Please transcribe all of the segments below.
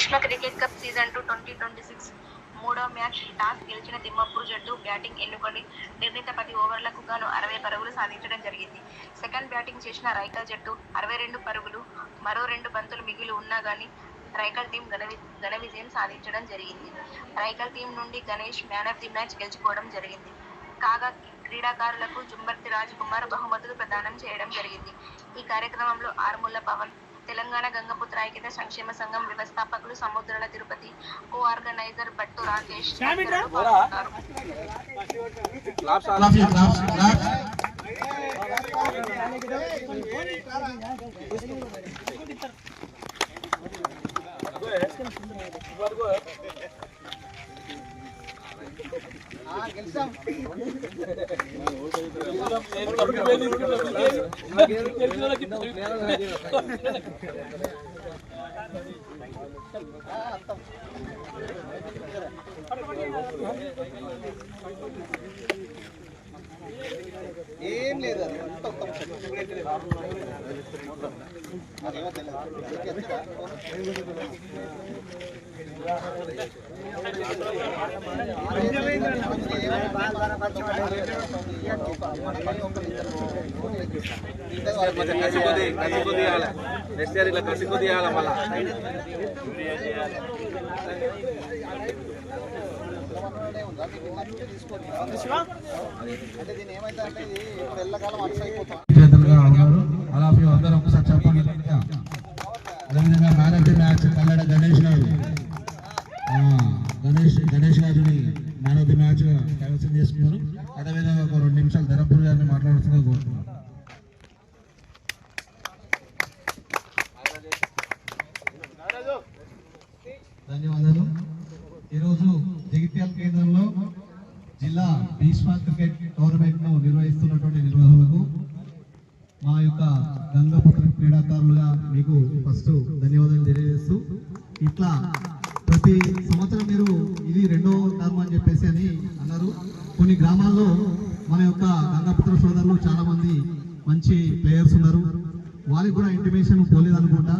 Krishna cricket cup season 2 2026 మూడో match toss గెలిచిన తిమ్మాపూర్ జట్టు బ్యాటింగ్ ఎన్నుకొని నిర్ణీత 10 ఓవర్లకు గాను 60 పరుగులు సాధించడం జరిగింది. సెకండ్ బ్యాటింగ్ చేసిన రైకల్ జట్టు 62 పరుగులు, మరో 2 బంతులు మిగిలి ఉన్నా గానీ రైకల్ టీం ఘన విజయం సాధించడం జరిగింది. రైకల్ టీం నుండి Ganesh man of the match గెలుచుకోవడం జరిగింది. కాగా క్రీడాకారులకు జుంబర్తి రాజ్ కుమార్ బహుమతులు ప్రదానం చేయడం జరిగింది. ఈ కార్యక్రమంలో ఆర్ముళ్ల పవన్, తెలంగాణ గంగపుత్ర ఐక్యత సంక్షేమ సంఘం వ్యవస్థాపకులు సముద్రాల తిరుపతి, కో ఆర్గనైజర్ బట్టు రాకేష్ పాల్గొన్నారు. ఏం లేదు కసికొద్ది చేయాలి మళ్ళా అంటే దీని ఏమైతే అంటే ఇది ఇప్పుడు ఎల్లకాలం అట్స్ అయిపోతాం. అందరూ ఒకసారి చెప్పండి. అదేవిధంగా man of the match Kallada Ganesh గారు, గణేష్ గారిని మ్యాన్ ఆఫ్ ది మ్యాచ్ కైవసం చేసుకున్నారు. అదేవిధంగా ఒక 2 నిమిషాలు ధరంపూర్ గారిని మాట్లాడుతున్నా కోరుతున్నాను. ధన్యవాదాలు. ఈరోజు జగిత్యాల కేంద్రంలో జిల్లా భీష్మ క్రికెట్ టోర్నమెంట్ ను నిర్వహిస్తున్నటువంటి నిర్వాహకులకు మా యొక్క గంగపుత్ర క్రీడాకారులుగా మీకు ఫస్ట్ ధన్యవాదాలు తెలియజేస్తూ, ఇట్లా ప్రతి సంవత్సరం మీరు ఇది 2వ టర్మ్ అని చెప్పేసి అని అన్నారు. కొన్ని గ్రామాల్లో మన యొక్క గంగపుత్ర సోదరులు చాలా మంది మంచి ప్లేయర్స్ ఉన్నారు. వారికి కూడా ఇంటిమేషన్ పోలేదు అనుకుంటా.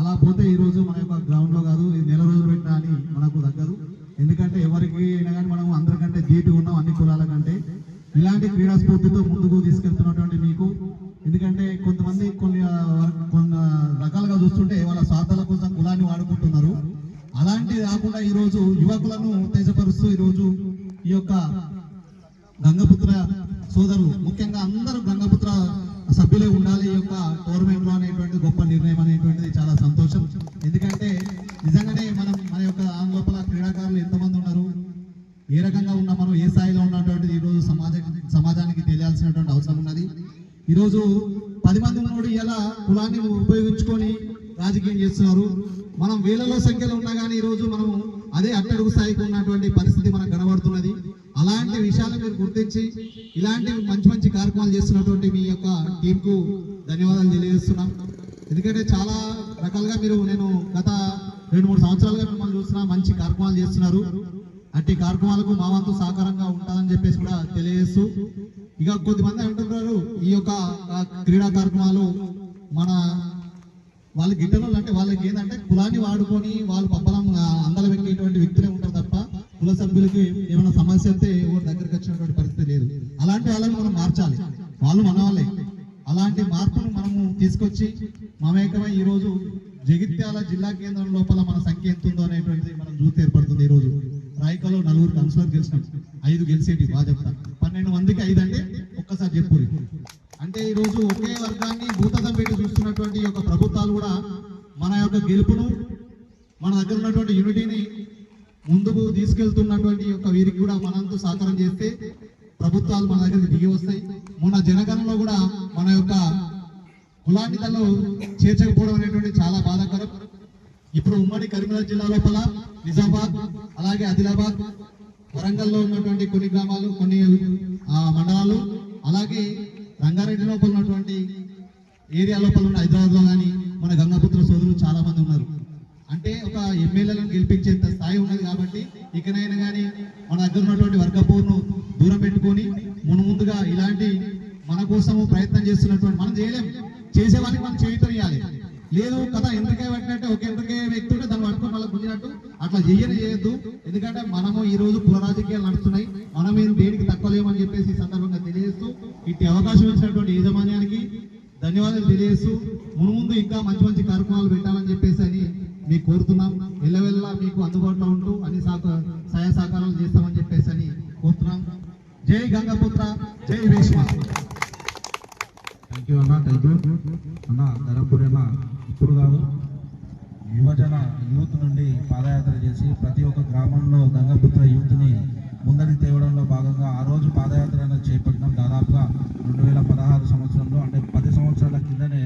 అలా పోతే ఈరోజు మన యొక్క గ్రౌండ్ లో కాదు, ఇది నెల రోజులు పెట్టినా అని మనకు తగ్గదు. ఎందుకంటే ఎవరికి అయినా కానీ మనం అందరికంటే ధీటు ఉన్నాం అన్ని కులాల కంటే. ఇలాంటి క్రీడా స్ఫూర్తితో ముందుకు తీసుకెళ్తున్నటువంటి మీకు, ఎందుకంటే కొంతమంది కొన్ని రకాలుగా చూస్తుంటే వాళ్ళ స్వార్థాల కోసం కులాన్ని వాడుకుంటున్నారు. అలాంటిది కాకుండా ఈరోజు యువకులను ఉత్తేజపరుస్తూ ఈరోజు ఈ యొక్క గంగపుత్ర సోదరులు, ముఖ్యంగా అందరూ గంగపుత్ర సభ్యులే ఉండాలి ఈ యొక్క టోర్నమెంట్ లో అనేటువంటి గొప్ప నిర్ణయం అనేటువంటిది చాలా సంతోషం. ఎందుకంటే నిజంగానే మన యొక్క లోపల క్రీడాకారులు ఎంతమంది ఉన్నారు, ఏ రకంగా ఉన్నా, మనం ఏ స్థాయిలో ఉన్నటువంటిది ఈరోజు సమాజానికి తెలియాల్సినటువంటి అవసరం ఉన్నది. ఈరోజు 10 మంది ఉన్నోడు ఇలా కులాన్ని ఉపయోగించుకొని రాజకీయం చేస్తున్నారు. మనం వేలలో సంఖ్యలో ఉన్నా కానీ ఈరోజు మనం అదే అట్టడుగు స్థాయికి ఉన్నటువంటి పరిస్థితి మనకు కనబడుతున్నది. అలాంటి విషయాలు మీరు గుర్తించి ఇలాంటి మంచి మంచి కార్యక్రమాలు చేస్తున్నటువంటి మీ యొక్క టీంకు ధన్యవాదాలు తెలియజేస్తున్నాం. ఎందుకంటే చాలా రకాలుగా నేను గత 2-3 సంవత్సరాలుగా మిమ్మల్ని చూస్తున్నా, మంచి కార్యక్రమాలు చేస్తున్నారు. అట్టి కార్యక్రమాలకు మా వంతు సహకారంగా ఉంటుందని చెప్పేసి కూడా తెలియజేస్తూ, ఇక కొద్దిమంది అంటున్నారు ఈ యొక్క క్రీడా కార్యక్రమాలు వాళ్ళ గిట్టలు అంటే వాళ్ళకి ఏంటంటే కులాన్ని వాడుకొని వాళ్ళు పబ్బలం అందల పెట్టేటువంటి వ్యక్తులే ఉంటారు తప్ప కుల సభ్యులకి ఏమైనా సమస్య అయితే ఎవరి దగ్గరికి వచ్చినటువంటి పరిస్థితి లేదు. అలాంటి వాళ్ళని మనం మార్చాలి, వాళ్ళు మన వాళ్ళే. అలాంటి మార్పును మనము తీసుకొచ్చి మమేకమై ఈరోజు జగిత్యాల జిల్లా కేంద్రం లోపల మన సంఖ్య ఎంత ఉందో అనేటువంటిది మనం చూస్తే ఏర్పడుతుంది. ఈరోజు రాయికలో 4 కౌన్సిలర్ గెలిచినాం, 5 గెలిచేటి బాగా చెప్తా. 12 మందికి 5 అంటే ఒక్కసారి చెప్పు. అంటే ఈరోజు ఒకే వర్గాన్ని భూతదం పెట్టి చూస్తున్నటువంటి యొక్క ప్రభుత్వాలు కూడా మన యొక్క గెలుపును, మన దగ్గర ఉన్నటువంటి యూనిటీని ముందుకు తీసుకెళ్తున్నటువంటి యొక్క వీరికి కూడా మనంతా సహకారం చేస్తే ప్రభుత్వాలు మన దగ్గర దిగి వస్తాయి. మొన్న జనగణనలో కూడా మన యొక్క కులాన్ని దానిలో చేర్చకపోవడం అనేటువంటి చాలా బాధాకరం. ఇప్పుడు ఉమ్మడి కరీంనగర్ జిల్లా లోపల నిజామాబాద్, అలాగే ఆదిలాబాద్, వరంగల్లో ఉన్నటువంటి కొన్ని గ్రామాలు, కొన్ని మండలాలు, అలాగే రంగారెడ్డి లోపల ఉన్నటువంటి ఏరియా లోపల ఉన్న హైదరాబాద్ లో కానీ మన గంగపుత్ర సోదరులు చాలా మంది ఉన్నారు. అంటే ఒక ఎమ్మెల్యేలను గెలిపించేంత స్థాయి ఉన్నది. కాబట్టి ఇకనైనా కానీ మన దగ్గర ఉన్నటువంటి వర్గపోరును దూరం పెట్టుకొని ముందుగా ఇలాంటి మన కోసము ప్రయత్నం చేస్తున్నటువంటి, మనం చేయలేం, చేసేవాళ్ళకి మనం చేయటం ఇవ్వాలి. లేదు కదా ఎండ్రికాయ పెట్టినట్టే ఒక ఎండ్రికాయ వ్యక్తుంటే దాన్ని పట్టుకొని మళ్ళీ గుంజినట్టు అట్లా చేయొద్దు. ఎందుకంటే మనము ఈ రోజు కుల రాజకీయాలు నడుస్తున్నాయి, మనం ఏం దేనికి తక్కువ లేమని చెప్పేసి ఈ సందర్భంగా తెలియజేస్తూ ఇట్టి అవకాశం ఇచ్చినటువంటి యాజమాన్యానికి ధన్యవాదాలు తెలియజేస్తూ ముందు ఇంకా మంచి మంచి కార్యక్రమాలు పెట్టాలని చెప్పేసి అని మీకు కోరుతున్నాం. వెళ్ళవెళ్ళ మీకు అందుబాటులో ఉంటూ అన్ని సహాయ సహకారాలు చేస్తామని చెప్పేసి అని కోరుతున్నాం. జై గంగపుత్ర, జై భీష్మ. థ్యాంక్ యూ అన్న, థ్యాంక్ యూ అన్న. ధరంపూర్ అన్న ఇప్పుడు కాదు, యూత్ నుండి పాదయాత్ర చేసి ప్రతి ఒక్క గ్రామంలో గంగపుత్ర యూత్ని ముందరికి తేవడంలో భాగంగా ఆ రోజు పాదయాత్ర అనేది చేపట్టినాం. దాదాపుగా 2016 సంవత్సరంలో, అంటే 10 సంవత్సరాల కిందనే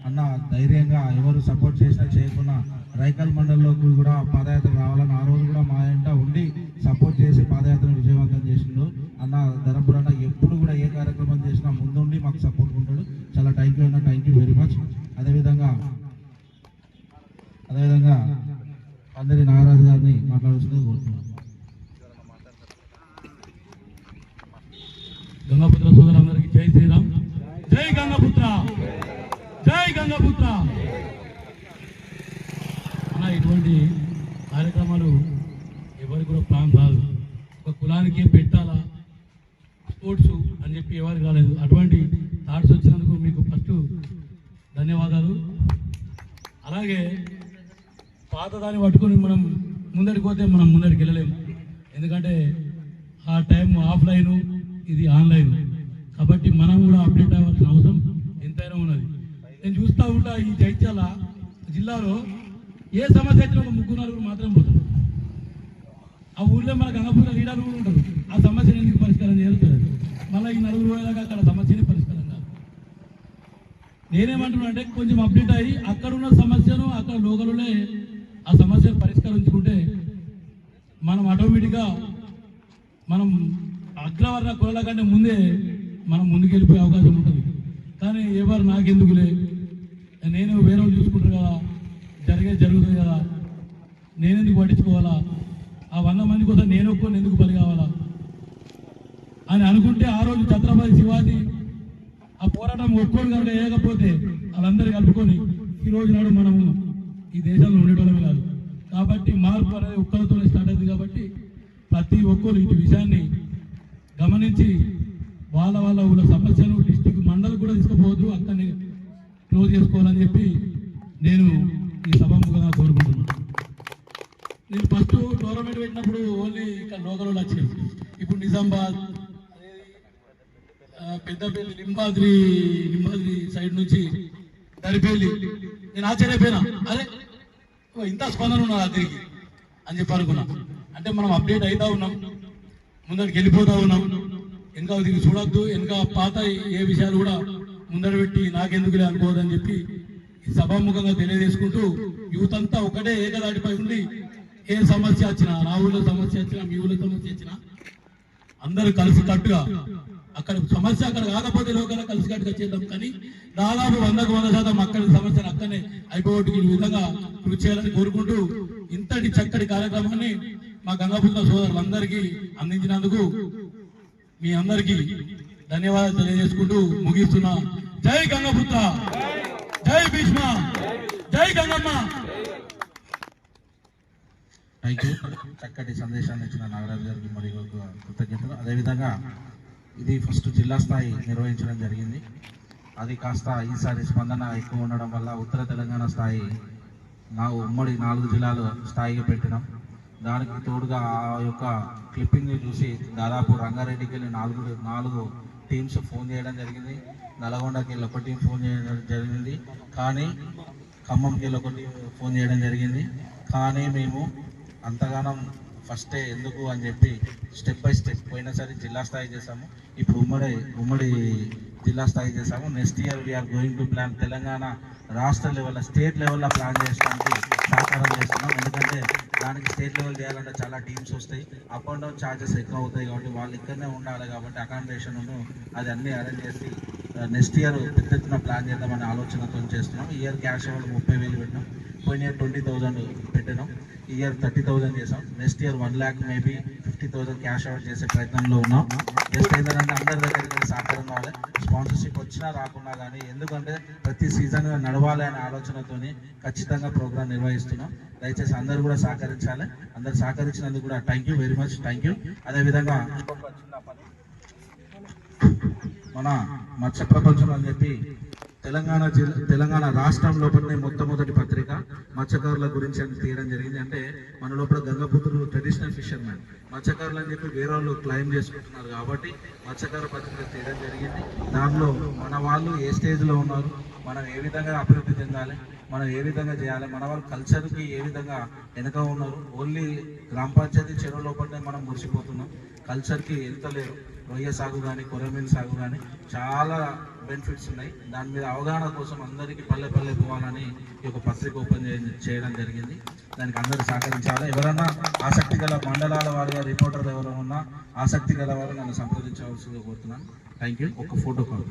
అన్న ధైర్యంగా ఎవరు సపోర్ట్ చేసినా చేయకున్నా రైకల్ మండలంలోకి కూడా పాదయాత్ర రావాలని ఆ రోజు కూడా మా ఇంట ఉండి సపోర్ట్ చేసి పాదయాత్రను విజయవంతం చేసిండు అన్న. ధరంపూర్ అన్న ఎప్పుడు కూడా ఏ కార్యక్రమం చేసినా ముందుండి మాకు సపోర్ట్ ఉంటాడు. చాలా థ్యాంక్ యూ అన్న, థ్యాంక్ యూ వెరీ మచ్. అదేవిధంగా అందరి నాగరాజు గారిని మాట్లాడుతూ కోరుతున్నాను. గంగపుత్ర సోదరులందరికీ జై శ్రీరామ్, జై గంగపుత్ర, జై గంగపుత్ర. అన్న ఇటువంటి కార్యక్రమాలు ఎవరికి కూడా ప్లాన్ రాదు. ఒక కులానికి పెట్టాలా స్పోర్ట్స్ అని చెప్పి ఎవరికి రాలేదు. అటువంటి థాట్స్ వచ్చినందుకు మీకు ఫస్ట్ ధన్యవాదాలు. అలాగే పాత దాన్ని పట్టుకొని మనం ముందరికి పోతే మనం ముందరికి వెళ్ళలేము. ఎందుకంటే ఆ టైం ఆఫ్లైను, ఇది ఆన్లైన్. కాబట్టి మనం కూడా అప్డేట్ అవ్వాల్సిన అవసరం ఎంతైనా ఉన్నది. నేను చూస్తూ ఉంటా ఈ జైత్యాల జిల్లాలో ఏ సమస్య వచ్చినా ఒక 3-4 మాత్రం పోతారు. ఆ ఊళ్ళో మన గంగపుత్ర లీడర్లు కూడా ఉంటారు. ఆ సమస్యను ఎందుకు పరిష్కారం చేస్తారు? మళ్ళీ ఈ 4 రోజులుగా అక్కడ సమస్యని పరిష్కారం కాదు. నేనేమంటున్నా అంటే కొంచెం అప్డేట్ అయ్యి అక్కడ ఉన్న సమస్యను అక్కడ లోకలునే ఆ సమస్యను పరిష్కరించుకుంటే మనం ఆటోమేటిక్గా మనం అగ్రవర్ణ కులాల కంటే ముందే మనం ముందుకెళ్ళిపోయే అవకాశం ఉంటుంది. కానీ ఎవరు నాకెందుకులే, నేను వేరే చూసుకుంటారు కదా, జరుగుతుంది కదా, నేనెందుకు పట్టించుకోవాలా, ఆ 100 మంది కోసం నేను ఒక్కని ఎందుకు బలి కావాలా అని అనుకుంటే ఆ రోజు ఛత్రపతి శివాజీ ఆ పోరాటం ఒక్కోడు కనుక వేయకపోతే వాళ్ళందరూ కలుపుకొని ఈరోజు నాడు మనము ఈ దేశంలో ఉండేటోళ్ళమే కాదు. కాబట్టి మార్పు అనేది ఒక్కరితోనే స్టార్ట్ అయింది. కాబట్టి ప్రతి ఒక్కరు ఇటు విషయాన్ని గమనించి వాళ్ళ ఊళ్ళ సమస్యను డిస్టిక్ మండలి కూడా తీసుకుపోవద్దు, అక్కడిని క్లోజ్ చేసుకోవాలని చెప్పి నేను ఈ సభాముఖంగా కోరుకుంటున్నాను. నేను ఫస్ట్ టోర్నమెంట్ పెట్టినప్పుడు ఓన్లీ ఇక్కడ లోకల్ వాళ్ళు వచ్చాయి. ఇప్పుడు నిజామాబాద్, పెద్దపల్లి, లింబాద్రి సైడ్ నుంచి దరిపల్లి, నేను ఆశ్చర్యపోయినా, అరే ఇంత స్పందన ఉన్నా దగ్గరికి అని చెప్పి అనుకున్నా. అంటే మనం అప్డేట్ అవుతా ఉన్నాం, ముందరికి వెళ్ళిపోతా ఉన్నాం. ఇంకా దీన్ని చూడొద్దు, ఇంకా పాత ఏ విషయాలు కూడా ముందర పెట్టి నాకెందుకులే అనుకోవద్దని చెప్పి ఈ సభాముఖంగా తెలియజేసుకుంటూ యూత్ అంతా ఒకటే ఏకదాటిపై ఉండి ఏ సమస్య వచ్చినా, నా ఊళ్ళో సమస్య వచ్చినా, మీ ఊళ్ళో సమస్య వచ్చినా అందరూ కలిసి కట్టుగా, అక్కడ సమస్య అక్కడ కాకపోతే లోకల్ కలిసి కట్టుగా చేద్దాం. కానీ దాదాపు 100% అక్కడి సమస్యను అక్కడనే అయిపోగొట్టుకు ఈ విధంగా కృషి చేయాలని కోరుకుంటూ ఇంతటి చక్కటి కార్యక్రమాన్ని మా గంగపుత్ర సోదరులందరికీ అందించినందుకు మీ అందరికీ ధన్యవాదాలు తెలియజేసుకుంటూ ముగిస్తున్నా. జై గంగపుత్ర, జై భీష్మ, జై గంగమ్మ. Thank you. చక్కటి సందేశాన్ని ఇచ్చిన నాగరాజు గారికి మరియు కృతజ్ఞతలు. అదేవిధంగా ఇది ఫస్ట్ జిల్లా స్థాయి నిర్వహించడం జరిగింది. అది కాస్త ఈసారి స్పందన ఎక్కువ ఉండడం వల్ల ఉత్తర తెలంగాణ స్థాయి ఉమ్మడి 4 జిల్లాలు స్థాయిగా పెట్టినాం. దానికి తోడుగా ఆ యొక్క క్లిప్పింగ్ని చూసి దాదాపు రంగారెడ్డికి వెళ్ళి 4 టీమ్స్ ఫోన్ చేయడం జరిగింది, నల్గొండకి వెళ్ళి 1 టీం ఫోన్ చేయడం జరిగింది, కానీ ఖమ్మంకి వెళ్ళి 1 టీం ఫోన్ చేయడం జరిగింది. కానీ మేము అంతగానం ఫస్టే ఎందుకు అని చెప్పి స్టెప్ బై స్టెప్ పోయినసారి జిల్లా స్థాయి చేసాము, ఇప్పుడు ఉమ్మడి జిల్లా స్థాయి చేసాము. Next year we are going to plan Telangana రాష్ట్ర లెవెల్లో, స్టేట్ లెవెల్లో ప్లాన్ చేయడానికి సహకారం చేస్తున్నాం. ఎందుకంటే దానికి స్టేట్ లెవెల్ చేయాలంటే చాలా టీమ్స్ వస్తాయి, అప్ అండ్ డౌన్ ఛార్జెస్ ఎక్కువ అవుతాయి. కాబట్టి వాళ్ళు ఇక్కడనే ఉండాలి. కాబట్టి అకామిడేషన్ అది అన్నీ అరేంజ్ చేసి నెక్స్ట్ ఇయర్ పెద్ద ఎత్తున ప్లాన్ చేద్దామనే ఆలోచనతో చేస్తున్నాం. ఈ ఇయర్ క్యాష్ అవార్డు 30,000 పెట్టినాం, పోయిన ఇయర్ 20,000 పెట్టినాం, ఈ ఇయర్ 30,000 చేసాం. Next year 1 lakh maybe 50 50,000 cash out చేసే ప్రయత్నంలో ఉన్నాం. జస్ట్ ఏంటంటే అందరి దగ్గరికి సహకారం కావాలి. స్పాన్సర్షిప్ వచ్చినా రాకున్నా కానీ, ఎందుకంటే ప్రతి సీజన్ నడవాలి అనే ఆలోచనతోని ఖచ్చితంగా ప్రోగ్రామ్ నిర్వహిస్తున్నాం. దయచేసి అందరూ కూడా సహకరించాలి. అందరు సహకరించినందుకు కూడా thank you very much, thank you. అదేవిధంగా మన మత్స్య ప్రపంచం అని చెప్పి తెలంగాణ రాష్ట్రం లోపలనే మొట్టమొదటి పత్రిక మత్స్యకారుల గురించి అని తీయడం జరిగింది. అంటే మన లోపల గంగపుత్రులు ట్రెడిషనల్ ఫిషర్మెన్ మత్స్యకారులు అని చెప్పి వేరే వాళ్ళు క్లైమ్ చేసుకుంటున్నారు కాబట్టి మత్స్యకార పత్రిక తీయడం జరిగింది. దానిలో మన వాళ్ళు ఏ స్టేజ్లో ఉన్నారు, మనం ఏ విధంగా అభివృద్ధి చెందాలి, మనం ఏ విధంగా చేయాలి, మన వాళ్ళ కల్చర్కి ఏ విధంగా వెనక ఉన్నారు. ఓన్లీ గ్రామ పంచాయతీ చెరువు లోపలనే మనం మురిసిపోతున్నాం, కల్చర్కి వెళ్తలేరు. రొయ్య సాగు కానీ కొరమీన్ సాగు కానీ చాలా బెనిఫిట్స్ ఉన్నాయి. దాని మీద అవగాహన కోసం అందరికీ పల్లె పల్లె పోవాలని ఈ యొక్క పత్రిక ఓపెన్ చేయడం జరిగింది. దానికి అందరూ సహకరించాలి. ఎవరైనా ఆసక్తి గల మండలాల వారిగా రిపోర్టర్లు ఎవరైనా ఉన్నా ఆసక్తి గల వారు నన్ను సంప్రదించవలసిందిగా కోరుతున్నాను. Thank you. ఒక ఫోటో కాదు.